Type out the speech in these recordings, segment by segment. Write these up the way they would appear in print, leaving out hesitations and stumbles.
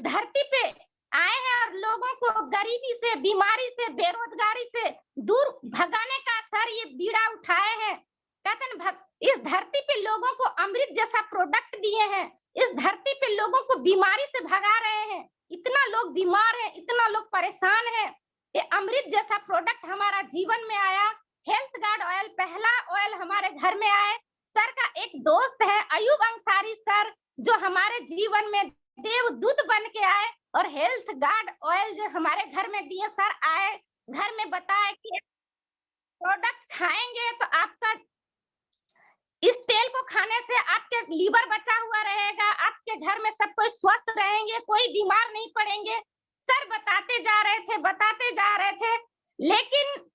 इस धरती पे आए हैं और लोगों को गरीबी से, बीमारी से, बेरोजगारी से दूर भगाने का सर ये बीड़ा उठाए हैं। कहते हैं इस धरती पे लोगों को अमृत जैसा प्रोडक्ट दिए हैं, इस धरती पे लोगों को बीमारी से भगा रहे हैं। इतना लोग बीमार हैं, इतना लोग परेशान हैं। ये अमृत जैसा प्रोडक्ट हमारा जीवन में आया। हेल्थ गार्ड ऑयल पहला ऑयल हमारे घर में आए। सर का एक दोस्त है अयूब अंसारी सर, जो हमारे जीवन में देवदूत बन के आए और हेल्थ गार्ड ऑयल जो हमारे घर में दिए। सर आए घर में बताए कि प्रोडक्ट खाएंगे तो आपका इस तेल को खाने से आपके लीवर बचा हुआ रहेगा, आपके घर में सब कोई स्वस्थ रहेंगे, कोई बीमार नहीं पड़ेंगे। सर बताते जा रहे थे, लेकिन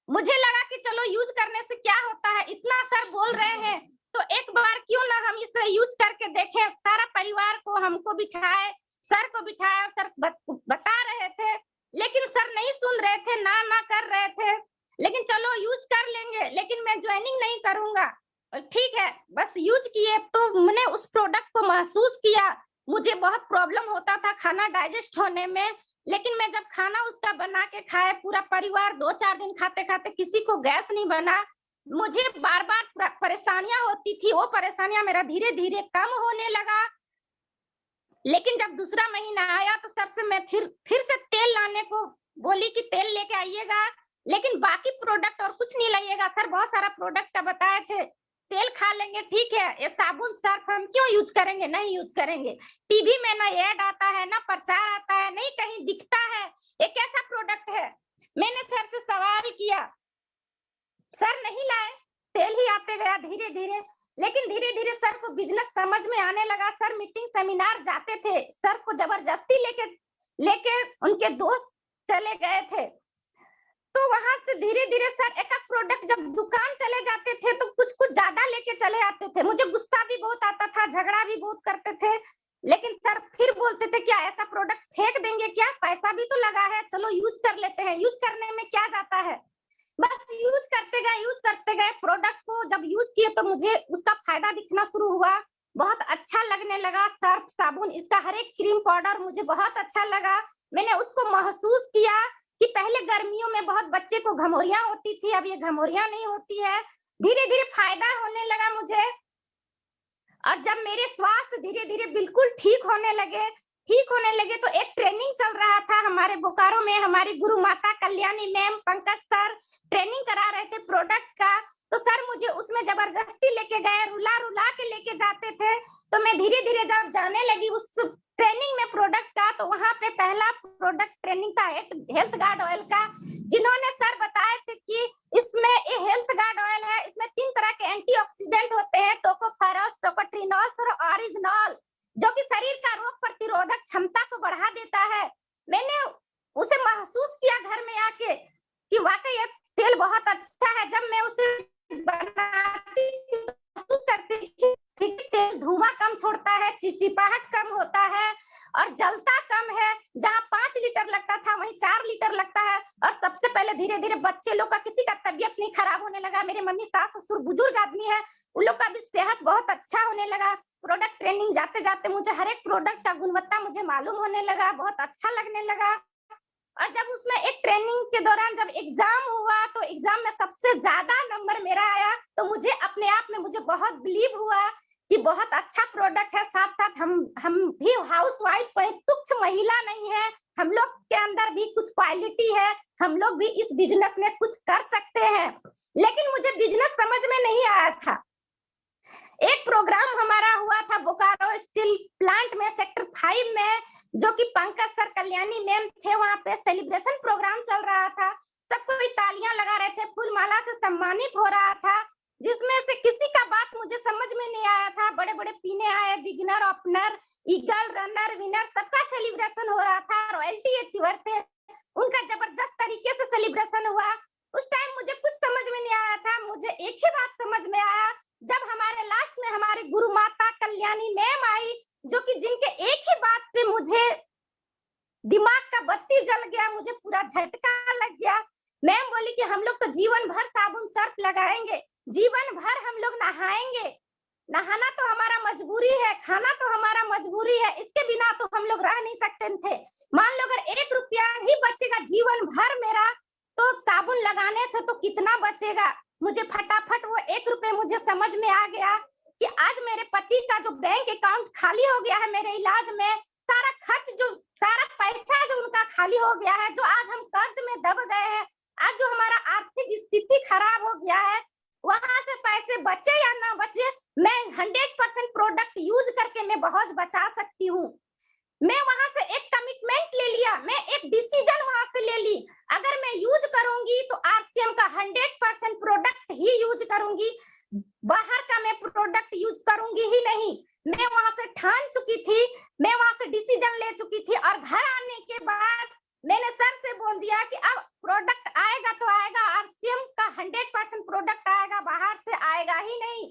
मुझे लगा कि चलो यूज करने से क्या होता है, इतना सर बोल रहे हैं तो एक बार क्यों ना हम इसे यूज करके देखें। सारा परिवार को हमको बिठाए, सर को बिठाया, सर बता रहे थे, लेकिन सर नहीं सुन रहे थे, ना कर रहे थे। लेकिन चलो यूज कर लेंगे, लेकिन मैं ज्वाइनिंग नहीं करूंगा। ठीक है, बस यूज किए तो मैंने उस प्रोडक्ट को महसूस किया। मुझे बहुत प्रॉब्लम होता था खाना डाइजेस्ट होने में, लेकिन मैं जब खाना उसका बना के खाए, पूरा परिवार 2-4 दिन खाते खाते किसी को गैस नहीं बना। मुझे बार बार परेशानियां होती थी, वो परेशानियां मेरा धीरे धीरे कम होने लगा। लेकिन जब दूसरा महीना आया तो सर से मैं फिर से तेल लाने को बोली कि तेल लेके आइएगा, लेकिन बाकी प्रोडक्ट और कुछ नहीं लाइएगा। सर बहुत सारा प्रोडक्ट का बताए थे, तेल खा लेंगे ठीक है, ये साबुन सर्फ हम क्यों यूज करेंगे, नहीं यूज करेंगे। टीवी में ना ऐड आता है, ना प्रचार आता है, नहीं कहीं दिखता है, ये कैसा प्रोडक्ट है। मैंने सर से सवाल किया, सर नहीं लाए, तेल ही आते गया धीरे धीरे। लेकिन धीरे धीरे सर को बिजनेस समझ में आने लगा। सर मीटिंग सेमिनार जाते थे, सर को जबरदस्ती लेके उनके दोस्त चले गए थे, तो वहां से धीरे धीरे सर एक प्रोडक्ट, जब दुकान चले जाते थे तो कुछ ज्यादा लेके चले आते थे। मुझे गुस्सा भी बहुत आता था, झगड़ा भी बहुत करते थे, लेकिन सर फिर बोलते थे क्या ऐसा प्रोडक्ट फेंक देंगे क्या, पैसा भी तो लगा है, चलो यूज कर लेते हैं, यूज करने में क्या जाता है। बस यूज करते गए प्रोडक्ट को। जब यूज किए तो मुझे उसका फायदा दिखना शुरू हुआ, बहुत अच्छा लगने लगा। सर्फ, साबुन, इसका हर एक क्रीम पाउडर मुझे बहुत अच्छा लगा। मैंने उसको महसूस किया कि पहले गर्मियों में बहुत बच्चे को घमौरियां होती थी, अब ये घमौरियां नहीं होती है। धीरे धीरे फायदा होने लगा मुझे। और जब मेरे स्वास्थ्य धीरे धीरे बिल्कुल ठीक होने लगे तो एक ट्रेनिंग चल रहा था हमारे बोकारो में। हमारी गुरु माता Kalyani ma'am, Pankaj sir training करा रहे थे प्रोडक्ट का। तो सर मुझे उसमें जबरदस्ती लेके गए, रुला के लेके जाते थे। तो मैं धीरे धीरे जब जाने लगी उस ट्रेनिंग में प्रोडक्ट का, तो वहां पे पहला प्रोडक्ट ट्रेनिंग था हेल्थ गार्ड ऑयल का, जिन्होंने सर बताए थे कि इसमें ये हेल्थ गार्ड ऑयल है, इसमें 3 तरह के एंटीऑक्सीडेंट होते हैं, टोकोफेरॉस, टोकोट्रिनोस और ऑरिजिनॉल, जो कि शरीर का रोग प्रतिरोधक क्षमता को बढ़ा देता है। मैंने उसे महसूस किया घर में आके कि वाकई ये तेल बहुत अच्छा है। जब मैं उसे बनाती थी महसूस करती थी तेल धुआं कम छोड़ता है, चिपचिपाहट कम होता है और जलता कम है। जहां 5 लीटर लगता था वहीं 4 लीटर लगता है। और सबसे पहले धीरे धीरे बच्चे लोग का किसी का तबीयत नहीं खराब होने लगा। मेरे मम्मी, सास, ससुर बुजुर्ग आदमी है, उन लोग का भी सेहत बहुत अच्छा होने लगा। प्रोडक्ट ट्रेनिंग जाते जाते मुझे हर एक प्रोडक्ट का गुणवत्ता मुझे मालूम होने लगा, बहुत अच्छा लगने लगा। और जब उसमें एक ट्रेनिंग के दौरान जब एग्जाम हुआ तो एग्जाम में सबसे ज्यादा नंबर मेरा आया, तो मुझे अपने आप में मुझे बहुत बिलीव हुआ कि बहुत अच्छा प्रोडक्ट है। साथ साथ हम भी हाउस वाइफ, कोई तुच्छ महिला नहीं है, हम लोग के अंदर भी कुछ क्वालिटी है, हम लोग भी इस बिजनेस में कुछ कर सकते हैं। लेकिन मुझे बिजनेस समझ में नहीं आया था। एक प्रोग्राम हमारा हुआ था बोकारो स्टील प्लांट में, सेक्टर 5 में, जो कि पंकज सर, कल्याणी मैम थे। वहां पे सेलिब्रेशन प्रोग्राम चल रहा था, सबको तालियां लगा रहे थे, फूल माला से सम्मानित हो रहा था, जिसमें से किसी का बात मुझे समझ में नहीं आया था। बड़े बड़े पीने आए, beginner, opener, eagle, runner, winner, सबका सेलिब्रेशन हो रहा था। रॉयल्टी अचीवर थे, उनका जबरदस्त तरीके से सेलिब्रेशन हुआ। उस टाइम मुझे कुछ समझ में नहीं आया था। मुझे एक ही बात समझ में आया, जब हमारे लास्ट में हमारी गुरु माता कल्याणी मैम आई, जो कि जिनके एक ही बात पे मुझे दिमाग का बत्ती जल गया, मुझे पूरा झटका लग गया। मैम बोली कि हम लोग तो जीवन भर साबुन सर्फ लगाएंगे, जीवन भर हम लोग नहाएंगे, नहाना तो हमारा मजबूरी है, खाना तो हमारा मजबूरी है, इसके बिना तो हम लोग रह नहीं कहते थे। मान लो अगर 1 रुपया ही बचेगा जीवन भर मेरा, तो साबुन लगाने से तो कितना बचेगा। मुझे फटाफट वो 1 रुपए मुझे समझ में आ गया कि आज मेरे पति का जो बैंक अकाउंट खाली हो गया है मेरे इलाज में, सारा खर्च जो सारा पैसा जो उनका खाली हो गया है, जो आज हम कर्ज में दब गए हैं, आज जो हमारा आर्थिक स्थिति खराब हो गया है, वहां से पैसे बचे या ना बचे, मैं 100% प्रोडक्ट यूज करके मैं बहुत बचा सकती हूँ। मैं वहां से एक कमिटमेंट ले लिया, मैं एक डिसीजन वहां से ले ली, अगर मैं यूज करूंगी तो आरसीएम का 100% प्रोडक्ट ही यूज करूंगी, बाहर का मैं प्रोडक्ट यूज करूंगी ही नहीं। मैं वहां से ठान चुकी थी, मैं वहां से डिसीजन ले चुकी थी, और घर आने के बाद मैंने सर से बोल दिया कि अब प्रोडक्ट आएगा तो आएगा, आरसीएम का 100% प्रोडक्ट आएगा, बाहर से आएगा ही नहीं।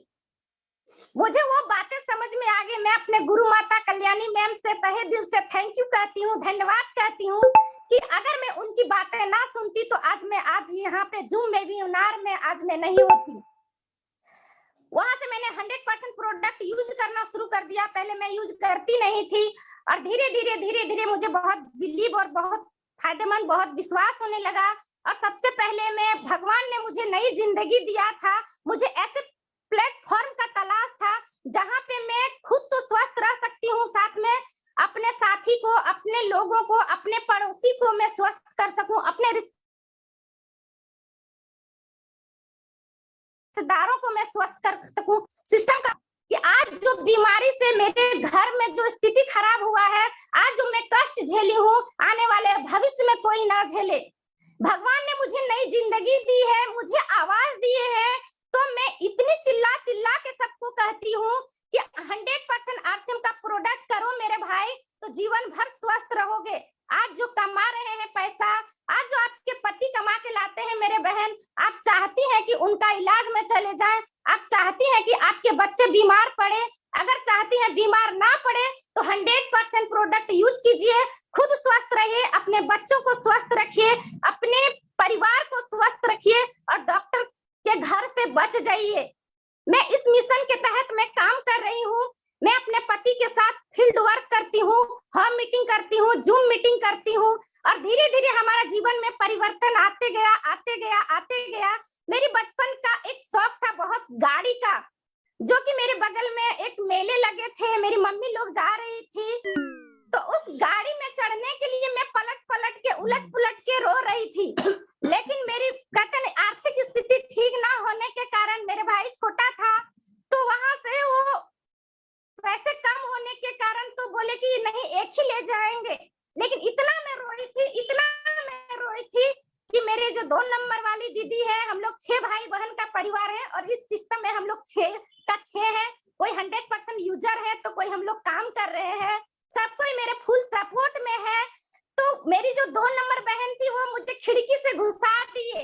मुझे वो बातें समझ में आ गई। मैं अपने गुरु माता कल्याणी मैम से तहे दिल से थैंक यू कहती हूँ, धन्यवाद कहती हूँ कि अगर मैं उनकी बातें ना सुनती तो आज यहाँ पे जूम वेबिनार में आज मैं नहीं होती। वहां से मैंने 100% प्रोडक्ट यूज करना शुरू कर दिया। पहले मैं यूज करती नहीं थी, और धीरे धीरे मुझे बहुत बिलीव और बहुत फायदेमंद, बहुत विश्वास होने लगा। और सबसे पहले मैं, भगवान ने मुझे नई जिंदगी दिया था, मुझे ऐसे प्लेटफॉर्म का तलाश था जहां पे मैं खुद तो स्वस्थ रह सकती हूँ, साथ में अपने साथी को, अपने लोगों को, अपने पड़ोसी को मैं स्वस्थ कर सकूं, अपने रिश्तेदारों को मैं स्वस्थ कर सकूं। सिस्टम का कि आज जो बीमारी से मेरे घर में जो स्थिति खराब हुआ है, आज जो मैं कष्ट झेली हूँ, आने वाले भविष्य में कोई ना झेले। भगवान ने मुझे नई जिंदगी दी है, मुझे आवाज दिए है, तो मैं इतनी चिल्ला चिल्ला के सबको कहती हूँ कि 100% आरसीएम का प्रोडक्ट करो मेरे भाई, तो जीवन भर स्वस्थ रहोगे। आज जो कमा रहे हैं पैसा, आज जो आपके पति कमा के लाते हैं मेरे बहन, आप चाहती हैं कि उनका इलाज में चले जाए, आप चाहती हैं कि आपके बच्चे बीमार पड़े, अगर चाहती हैं बीमार ना पड़े तो 100% प्रोडक्ट यूज कीजिए, खुद स्वस्थ रहिए, अपने बच्चों को स्वस्थ रखिए, अपने परिवार को स्वस्थ रखिए, और डॉक्टर के घर से बच जाइए। मैं इस मिशन के तहत मैं काम कर रही हूँ। मैं अपने पति के साथ फील्ड वर्क करती हूँ, होम मीटिंग करती हूँ, जूम मीटिंग करती हूँ, और धीरे धीरे हमारा जीवन में परिवर्तन आते गया आते गया आते गया। मेरी बचपन का एक शौक था बहुत गाड़ी का, जो कि मेरे बगल में एक मेले लगे थे, मेरी मम्मी लोग जा रही थी, तो उस गाड़ी में चढ़ने के लिए मैं पलट पलट के, उलट पुलट के रो रही थी। लेकिन मेरी कहते हैं आर्थिक स्थिति ठीक ना होने के कारण, मेरे भाई छोटा था, तो वहां से वो पैसे कम होने के कारण तो बोले कि नहीं एक ही ले जाएंगे। लेकिन इतना मैं रोई थी, इतना मैं रोई थी कि मेरे जो 2 नंबर वाली दीदी है, हम लोग 6 भाई बहन का परिवार है, और इस सिस्टम में हम लोग 6 है, कोई 100% यूजर है, तो कोई हम लोग काम कर रहे हैं, सब कोई मेरे फुल सपोर्ट में है। तो मेरी जो 2 नंबर बहन थी वो मुझे खिड़की से घुसा दिए,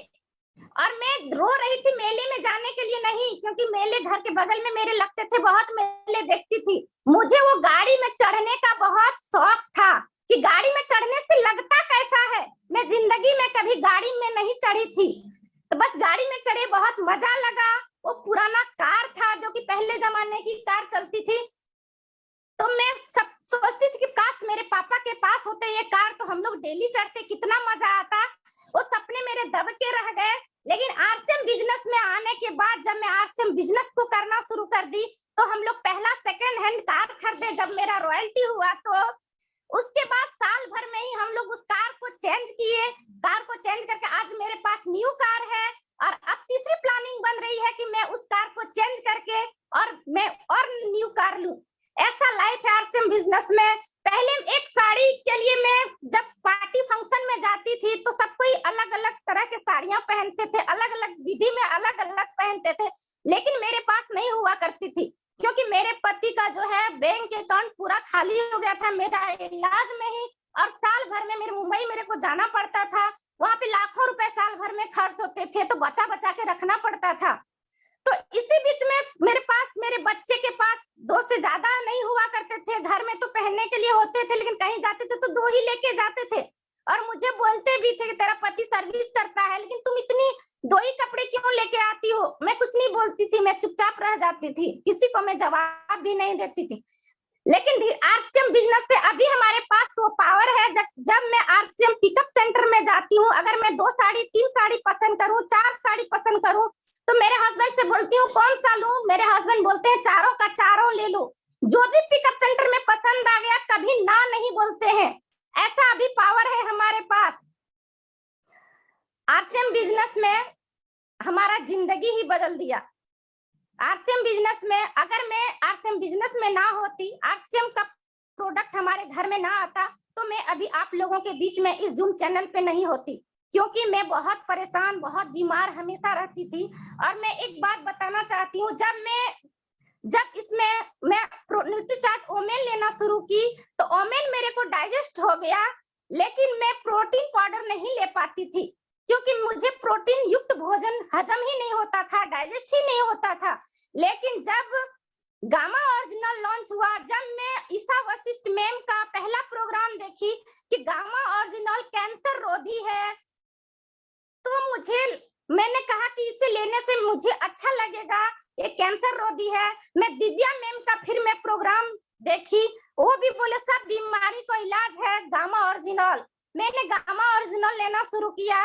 और मैं रो रही थी मेले में जाने के लिए नहीं, क्योंकि मेले घर के बगल में मेरे लगते थे, बहुत मेले देखती थी। मुझे वो गाड़ी में चढ़ने का बहुत शौक था कि गाड़ी में चढ़ने से लगता कैसा है। मैं जिंदगी में कभी गाड़ी में नहीं चढ़ी थी, तो बस गाड़ी में चढ़े, बहुत मजा लगा। वो पुराना कार था, जो कि पहले जमाने की कार चलती थी, तो मैं सब सोचती थी कि काश मेरे पापा के पास होते ये कार, तो हम लोग डेली चढ़ते, कितना मजा आता। वो सपने मेरे दब के रह गए। लेकिन आरसीएम बिजनेस में आने के बाद, जब मैं आरसीएम बिजनेस को करना शुरू कर दी, तो हम लोग पहला सेकंड हैंड कार खरीदे। जब मेरा रॉयल्टी हुआ, तो उसके बाद साल भर में ही हम लोग उस कार को चेंज किए। कार को चेंज करके आज मेरे पास न्यू कार है, और अब तीसरी प्लानिंग बन रही है कि मैं उस कार को चेंज करके और मैं और न्यू कार लूं। ऐसा लाइफ है आरसीएम बिजनेस में। पहले एक साड़ी के लिए मैं जब पार्टी फंक्शन में जाती थी, तो सब कोई अलग अलग तरह के साड़ियां पहनते थे, अलग अलग विधि में अलग अलग पहनते थे, लेकिन मेरे पास नहीं हुआ करती थी, क्योंकि मेरे पति का जो है बैंक अकाउंट पूरा खाली हो गया था मेरा इलाज में ही, और साल भर में मुंबई मेरे को जाना पड़ता था, वहां पे लाखों रुपए साल भर में खर्च होते थे, तो बचा बचा के रखना पड़ता था। तो इसी बीच में मेरे पास, मेरे बच्चे के पास 2 से ज्यादा नहीं हुआ करते थे। घर में तो पहनने के लिए होते थे, लेकिन कहीं जाते थे तो 2 ही लेके जाते थे, और मुझे बोलते भी थे कि तेरा पति सर्विस करता है, लेकिन तुम इतनी 2 ही कपड़े क्यों लेके आती हो। मैं कुछ नहीं बोलती थी, मैं चुपचाप रह जाती थी, किसी को मैं जवाब भी नहीं देती थी। लेकिन आरसीएम बिजनेस से अभी हमारे पास वो पावर है। जब मैं आरसीएम पिकअप सेंटर में जाती हूँ, अगर मैं 2 साड़ी 3 साड़ी पसंद करूँ, 4 साड़ी पसंद करूँ, तो मेरे हस्बैंड से बोलती हूँ कौन सा लूं, मेरे हस्बैंड बोलते हैं चारों का चारों ले लो। जो भी पिकअप सेंटर में पसंद आ गया कभी ना नहीं बोलते हैं। ऐसा अभी पावर है हमारे पास। आरसीएम बिजनेस में हमारा जिंदगी ही बदल दिया। आरसीएम बिजनेस में, अगर मैं आरसीएम बिजनेस में ना होती, आरसीएम का प्रोडक्ट हमारे घर में ना आता, तो मैं अभी आप लोगों के बीच में इस जूम चैनल पे नहीं होती, क्योंकि मैं बहुत परेशान, बहुत बीमार हमेशा रहती थी। और मैं एक बात बताना चाहती हूँ, जब इसमें मैं न्यूट्रीचार्ज ओमेन लेना शुरू की, तो ओमेन मेरे को डाइजेस्ट हो गया, लेकिन मैं प्रोटीन पाउडर नहीं ले पाती थी, क्योंकि मुझे प्रोटीन युक्त भोजन हजम ही नहीं होता था, डाइजेस्ट ही नहीं होता था। लेकिन जब गामा ओरिजिनल लॉन्च हुआ, जब मैं ईशा वशिष्ठ मैम का पहला प्रोग्राम देखी कि गामा ओरिजिनल कैंसर रोधी है, तो मैंने कहा कि इसे लेने से मुझे अच्छा लगेगा, ये कैंसर रोधी है। मैं दिव्या मैम का फिर मैं प्रोग्राम देखी, वो भी बोले सब बीमारी को इलाज है गामा ओरिजिनल। मैंने गामा ओरिजिनल लेना शुरू किया,